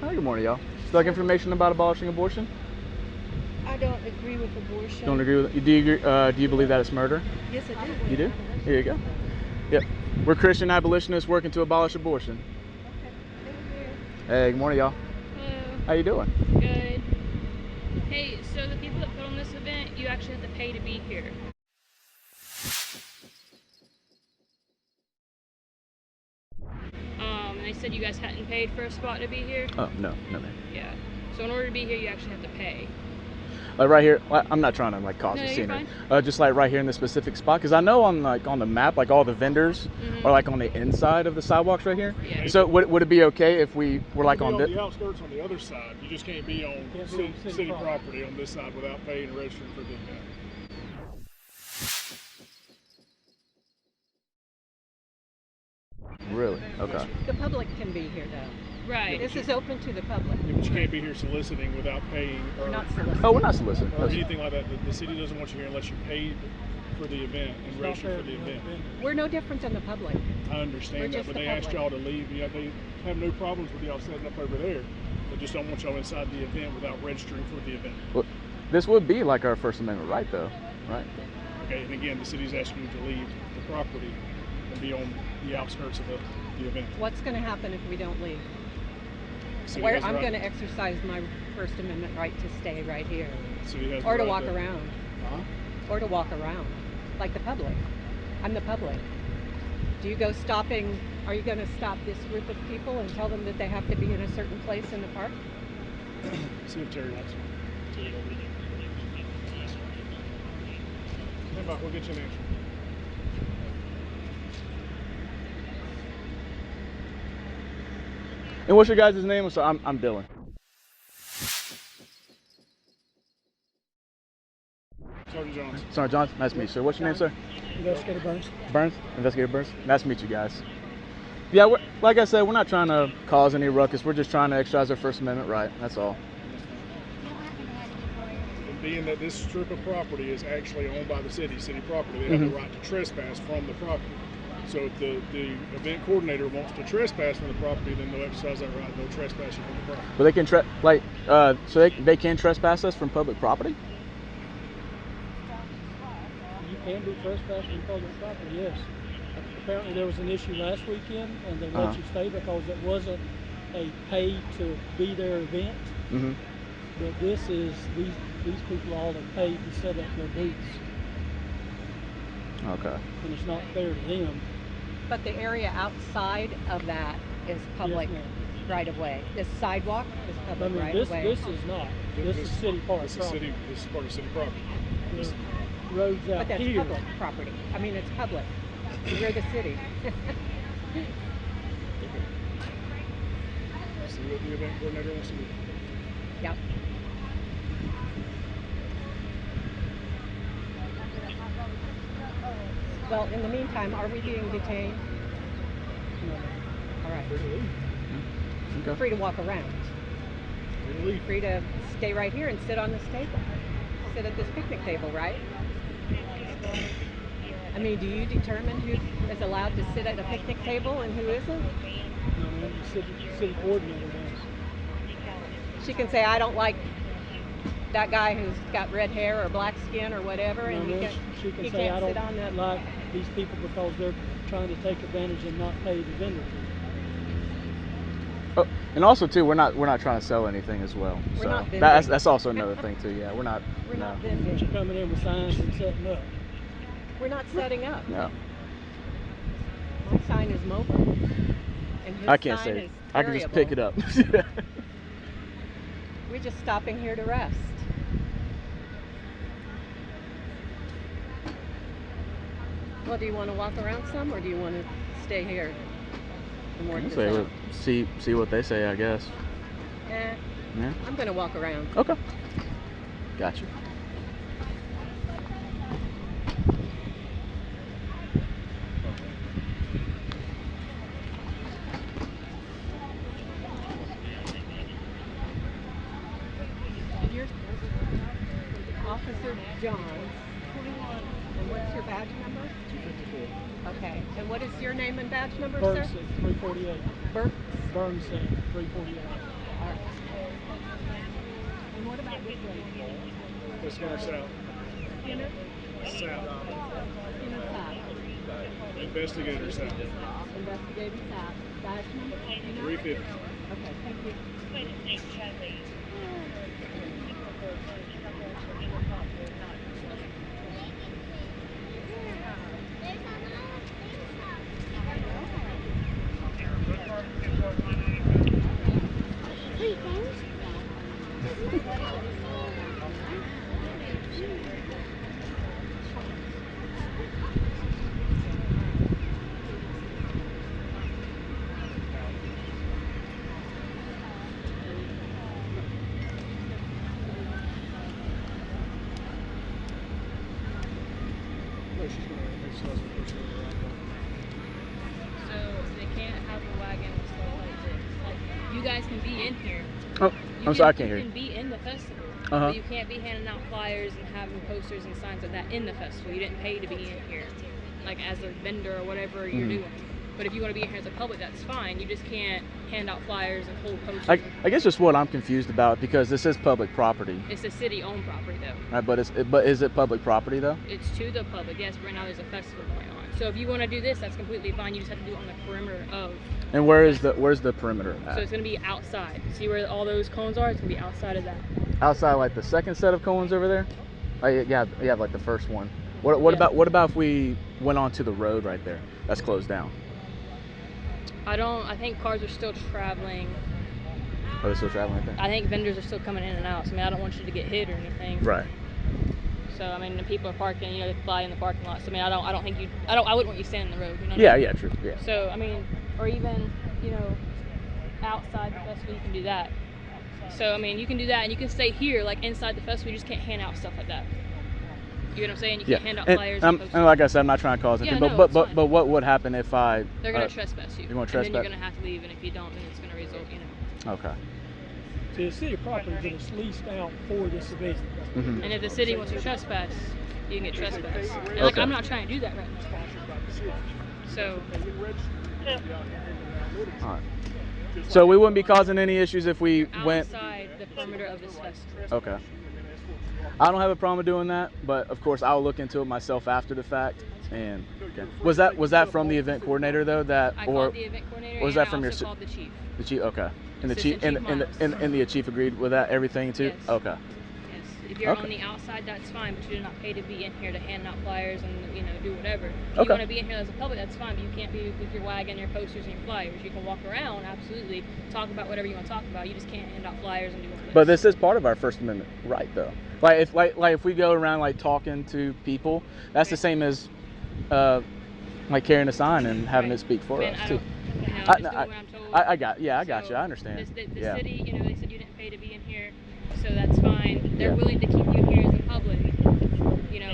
Hi, good morning, y'all. Would you like information about abolishing abortion? I don't agree with abortion. Don't agree with it? Do you agree, do you believe that it's murder? Yes, I do. You do? Here you go. Yep. We're Christian abolitionists working to abolish abortion. Okay. Thank you. Hey, good morning, y'all. Hello. How you doing? Good. Hey, so the people that put on this event, you actually have to pay to be here. They said you guys hadn't paid for a spot to be here. Oh, no, man. Yeah. So in order to be here, you actually have to pay. Like right here, I'm not trying to like cause No, a you're scene. fine. Just like right here in this specific spot, because I know on the map, like all the vendors are like on the inside of the sidewalks right here. Yeah. So would it be okay if we were like on the outskirts on the other side? You just can't be on city property on this side without paying and registering for the event. Really? Okay. The public can be here, though. Right. This is open to the public. Yeah, but you can't be here soliciting without paying or, We're not soliciting. Oh, we're not soliciting. or anything like that. The city doesn't want you here unless you paid for the event and registered for the event. We're no different than the public. I We're understand that, just but the they asked public. y'all to leave. Yeah, they have no problems with y'all setting up over there. They just don't want y'all inside the event without registering for the event. Well, this would be like our First Amendment right, though, right? Okay, and again, the city's asking you to leave the property and be on the outskirts of the event. What's going to happen if we don't leave? City Where has the I'm right- going to exercise my First Amendment right to stay right here, city has the or to right walk around, Huh? or to walk around, like the public. I'm the public. Do you go stopping? Are you going to stop this group of people and tell them that they have to be in a certain place in the park? See if Terry wants to. Stand by, we'll get you an answer. And what's your guys' name? So I'm Dylan. Sergeant Johnson. Sergeant Johnson, nice to meet you, sir. What's your name, sir? Investigator Burns. Burns? Investigator Burns? Nice to meet you guys. Yeah, like I said, we're not trying to cause any ruckus. We're just trying to exercise our First Amendment right. That's all. Being that this strip of property is actually owned by the city property, they have the right to trespass from the property. So if the event coordinator wants to trespass from the property, then they'll exercise that right. They'll trespass you from the property. But they can so they can trespass us from public property? You can be trespassing in public property, yes. Apparently there was an issue last weekend and they let you stay because it wasn't a pay to be their event. Mm-hmm. But this is, these people all have paid to set up their booths. Okay. And it's not fair to them. But the area outside of that is public Yes, ma'am. right of way. This sidewalk is I public mean, right this of way. is not. This is city park This is property. this is part of city property. The roads out But that's here. public property. I mean, it's public. We're the city. See what the event coordinator wants to do. Yep. Well, in the meantime, are we being detained? No. All right. Free to leave. Okay. Free to walk around. Free to leave. Free to stay right here and sit on this table. Sit at this picnic table, right? I mean, do you determine who is allowed to sit at a picnic table and who isn't? No, ma'am, the city coordinator does. She can say, I don't like that guy who's got red hair or black skin or whatever, and No, you ma'am, can't, she can you say, can't I sit don't on the... like these people because they're trying to take advantage and not pay the vendor fee. Oh, and also too, we're not trying to sell anything as well. We're So not vending. that's also another thing too. Yeah, we're not. We're no. not But vending. you're coming in with signs and setting up. We're not setting up. No. My sign is mobile. And his I can't sign say. is I can just pick it up. We're just stopping here to rest. Well, do you want to walk around some, or do you want to stay here and work this out? See what they say, I guess. Eh, Yeah. I'm going to walk around. Okay. Gotcha. You're Officer John. And what's your badge number? 254. Okay. And what is your name and badge number, Burns sir? at 348. Bert. Burns at 348. All right. And what about this way? Let's go south. Skinner? South. Skinner South. Investigator south. Investigator South. Dashman? 350. Okay, thank you. No, she's going to exercise her first order around So they can't have a wagon and stuff like this. Like, you guys can be in here. Oh, I'm sorry, I can't hear You you. can be in the festival, Uh-huh. but you can't be handing out flyers and having posters and signs like that in the festival. You didn't pay to be in here, like as a vendor or whatever you're Mhm. doing. But if you want to be in here as a public, that's fine. You just can't hand out flyers and hold posters. I guess just what I'm confused about, because this is public property, It's a city-owned property, though. right? But is it public property though? It's to the public. Yes, right now there's a festival going on. So if you want to do this, that's completely fine. You just have to do it on the perimeter of. And where's the perimeter at? So it's going to be outside. See where all those cones are? It's going to be outside of that. Outside, like the second set of cones over there? Yeah, like the first one. What Yeah. about if we went onto the road right there? That's closed down. I think cars are still traveling. Are they still traveling right there? I think vendors are still coming in and out. So I mean, I don't want you to get hit or anything. Right. So I mean, the people are parking. You know, they fly in the parking lot. So I mean, I don't think you. I wouldn't want you standing in the road. You know what I mean? Yeah, true. Yeah. So I mean, or even outside the festival, you can do that. So I mean, you can do that, and you can stay here, like inside the festival. You just can't hand out stuff like that. You know what I'm saying? You can't hand out flyers. And posters. And like I said, I'm not trying to cause anything. Yeah, no, it's fine. But what would happen if I? They're gonna trespass you. They're gonna And trespass. then you're gonna have to leave, and if you don't, then it's gonna result. Okay. See, the city property that is leased out for this event. Mm-hmm. And if the city wants to trespass, you can get trespassed. And like, Okay. I'm not trying to do that right now. So. All right. So we wouldn't be causing any issues if we went. Outside the perimeter of this festival. Okay. I don't have a problem with doing that, but of course I'll look into it myself after the fact. And okay. Was that from the event coordinator though? I called the event coordinator. or was and that from I your also called the chief? The chief? Okay. And the Assistant chief Chief and the chief agreed with that everything too. Yes. Okay. Yes. If you're Okay. on the outside, that's fine, but you do not pay to be in here to hand out flyers and do whatever. If Okay. you want to be in here as a public, that's fine, but you can't be with your wagon, your posters, and your flyers. You can walk around, absolutely, talk about whatever you want to talk about. You just can't hand out flyers and do all this. But this is part of our First Amendment right though. Like if we go around like talking to people, that's the same as like carrying a sign and having Right. it speak for Man, us I too. don't, I'm just doing what I'm told. I got you. So, I understand. The Yeah. city, they said you didn't pay to be in here, so that's fine. They're Yeah. willing to keep you here as a public,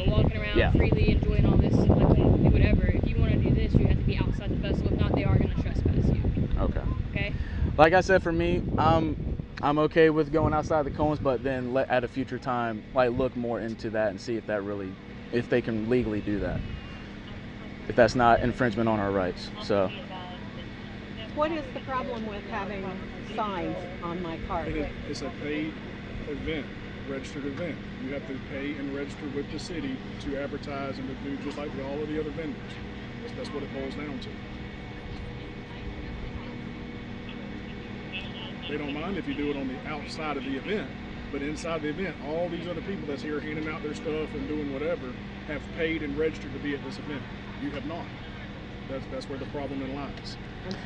walking around Yeah. freely, enjoying all this, like, do whatever. If you want to do this, you have to be outside the festival. If not, they are going to trespass you. Okay. Okay? Like I said, for me, I'm okay with going outside the cones, but then at a future time, like look more into that and see if they can legally do that. If that's not infringement on our rights. So. What is the problem with having signs on my cart? It's a paid event, registered event. You have to pay and register with the city to advertise and to do just like all of the other vendors. That's what it boils down to. They don't mind if you do it on the outside of the event, but inside the event, all these other people that's here handing out their stuff and doing whatever have paid and registered to be at this event. You have not. That's where the problem lies.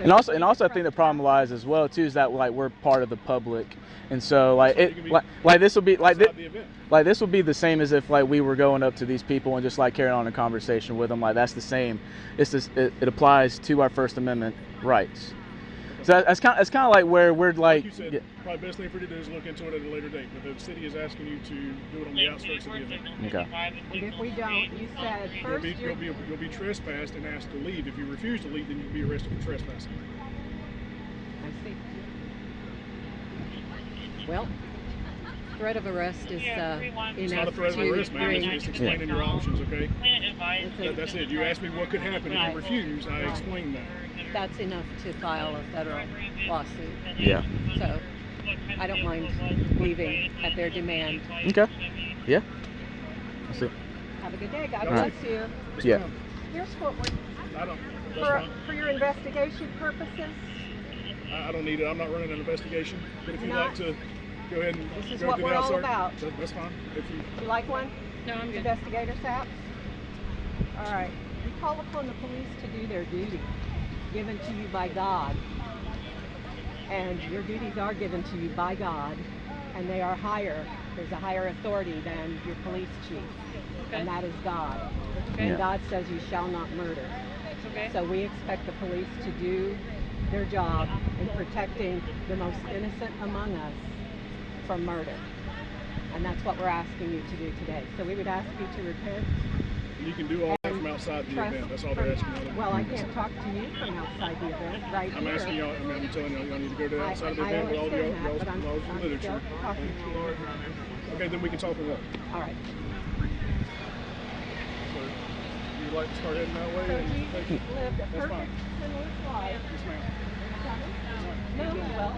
And also, I think the problem lies as well too is that like we're part of the public, and so like So you it can be like this will be like outside the event. like this would be the same as if like we were going up to these people and just like carrying on a conversation with them. Like that's the same. It applies to our First Amendment rights. So that's kind of like where we're Like like. you said, probably best thing for you to do is look into it at a later date. But the city is asking you to do it on the outskirts of the event. Okay. And if we don't, you said first You'll be trespassed and asked to leave. If you refuse to leave, then you'll be arrested for trespassing. I see. Well, threat of arrest is It's not a threat of arrest, ma'am. It's explaining your options, okay? That's it. You asked me what could happen if you refuse. I explained that. That's enough to file a federal lawsuit. Yeah. So I don't mind leaving at their demand. Okay. Yeah. I see. Have a good day. God All bless right. you. Yeah. Here's what we're I don't. That's fine. for your investigation purposes. I don't need it. I'm not running an investigation. But if you'd Not? like to go ahead and This is go what through we're the all outside, about. that's fine. If you, You like one? No, I'm good. Investigator's hat? All right. We call upon the police to do their duty given to you by God. And your duties are given to you by God, and they are higher. There's a higher authority than your police chief, and that is God. Okay. And God says you shall not murder. Okay. So we expect the police to do their job in protecting the most innocent among us from murder. And that's what we're asking you to do today. So we would ask you to repent. you can do all that from outside the event. That's all they're asking you. Well, I can't talk to you from outside the event right I'm here. asking y'all. I mean, I'm telling y'all need to go to the outside of the I event with all understand y'all's that, but I'm laws and still literature. talking to you. Okay, then we can talk from there. All right. So, you'd like to start heading that way? So and Jesus lived a That's perfect fine. sinless life. Yes, ma'am. No, well,